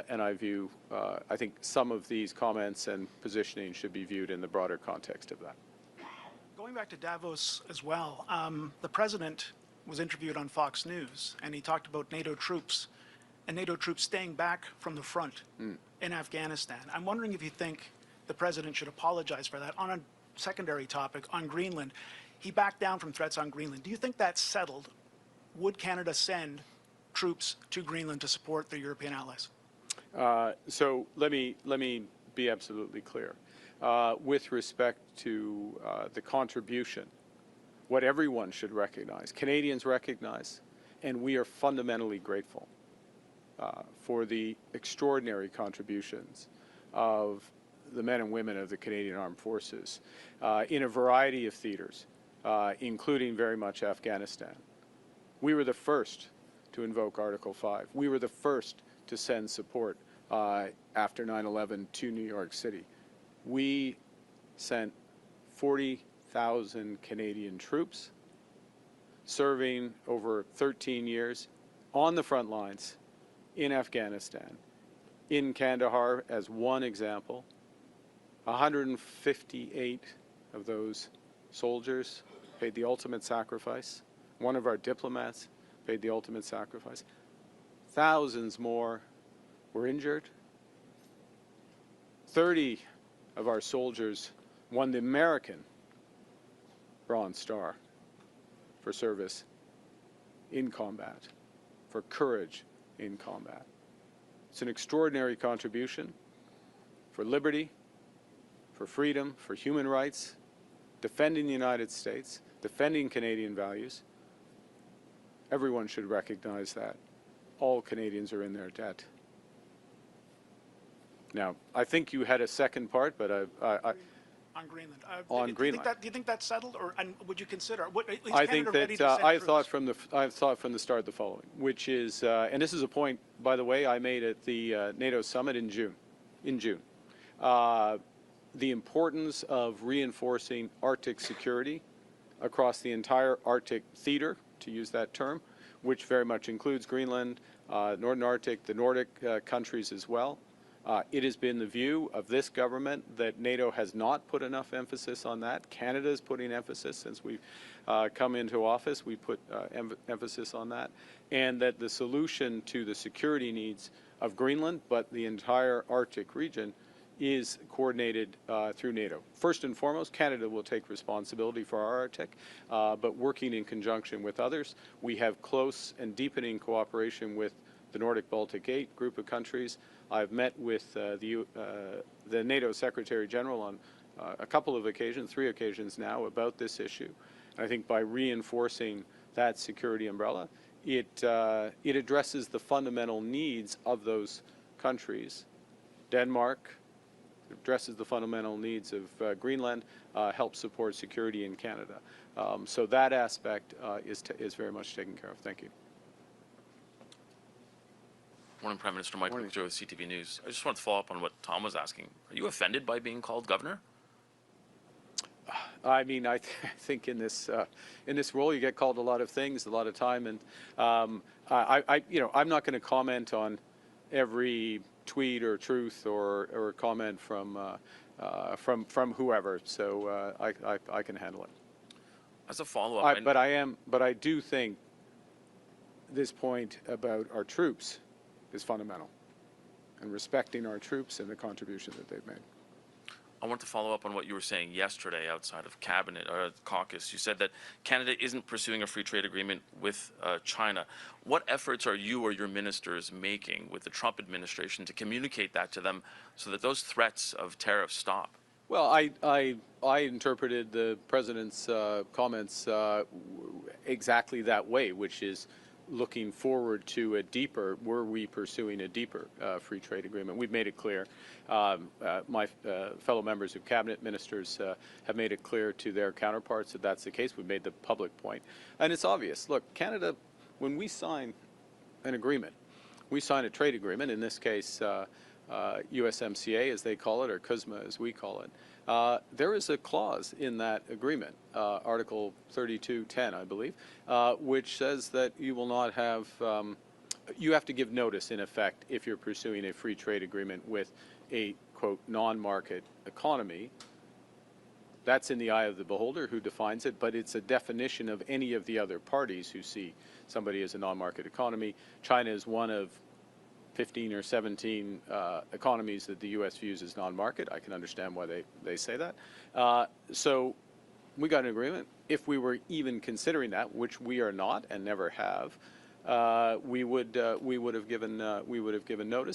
and I think some of these comments and positioning should be viewed in the broader context of that. Going back to Davos as well, the president was interviewed on Fox News, and he talked about NATO troops and NATO troops staying back from the front in Afghanistan. I'm wondering if you think the president should apologize for that. On a secondary topic, on Greenland, he backed down from threats on Greenland. Do you think that's settled? Would Canada send troops to Greenland to support their European allies? So let me be absolutely clear. With respect to the contribution, what everyone should recognize, Canadians recognize, and we are fundamentally grateful for the extraordinary contributions of the men and women of the Canadian Armed Forces in a variety of theaters, including very much Afghanistan. We were the first to invoke Article 5. We were the first to send support after 9/11 to New York City. We sent 40,000 Canadian troops serving over 13 years on the front lines in Afghanistan. In Kandahar, as one example, 158 of those soldiers paid the ultimate sacrifice. One of our diplomats paid the ultimate sacrifice. Thousands more were injured. 30 of our soldiers won the American Bronze Star for service in combat, for courage in combat. It's an extraordinary contribution for liberty, for freedom, for human rights, defending the United States, defending Canadian values. Everyone should recognize that. All Canadians are in their debt. Now, I think you had a second part, but on Greenland. On Greenland. Do you think that's settled, or and would you consider? I think that I thought from the start the following, which is, and this is a point, by the way, I made at the NATO summit in June. The importance of reinforcing Arctic security across the entire Arctic theater, to use that term, which very much includes Greenland, Northern Arctic, the Nordic countries as well. It has been the view of this government that NATO has not put enough emphasis on that. Canada is putting emphasis since we've come into office. We put emphasis on that. And that the solution to the security needs of Greenland, but the entire Arctic region, is coordinated through NATO. First and foremost, Canada will take responsibility for our Arctic, but working in conjunction with others. We have close and deepening cooperation with the Nordic Baltic 8 group of countries. I've met with the NATO Secretary General on a couple of occasions, 3 occasions now, about this issue. And I think by reinforcing that security umbrella, it addresses the fundamental needs of those countries. Denmark addresses the fundamental needs of Greenland, helps support security in Canada. So that aspect is very much taken care of. Thank you. Morning, Prime Minister. Mike with CTV News. I just wanted to follow up on what Tom was asking. Are you offended by being called governor? I mean, I think in this role you get called a lot of things, a lot of time, and I'm not going to comment on every tweet or truth or comment from whoever. So I can handle it. As a follow-up, but I do think this point about our troops is fundamental, and respecting our troops and the contribution that they've made. I want to follow up on what you were saying yesterday outside of Cabinet or caucus. You said that Canada isn't pursuing a free trade agreement with China. What efforts are you or your ministers making with the Trump administration to communicate that to them so that those threats of tariffs stop? Well, I interpreted the President's comments exactly that way, which is looking forward to a deeper, were we pursuing a deeper free trade agreement. We've made it clear. My fellow members of Cabinet, ministers, have made it clear to their counterparts that that's the case. We've made the public point. And it's obvious. Look, Canada, when we sign an agreement, we sign a trade agreement, in this case USMCA as they call it, or CUSMA as we call it. There is a clause in that agreement, Article 32.10, I believe, which says that you will not have, You have to give notice, in effect, if you're pursuing a free trade agreement with a, quote, non-market economy. That's in the eye of the beholder who defines it, but it's a definition of any of the other parties who see somebody as a non-market economy. China is one of 15 or 17 economies that the U.S. views as non-market. I can understand why they say that. So we got an agreement. If we were even considering that, which we are not and never have, we would have given notice.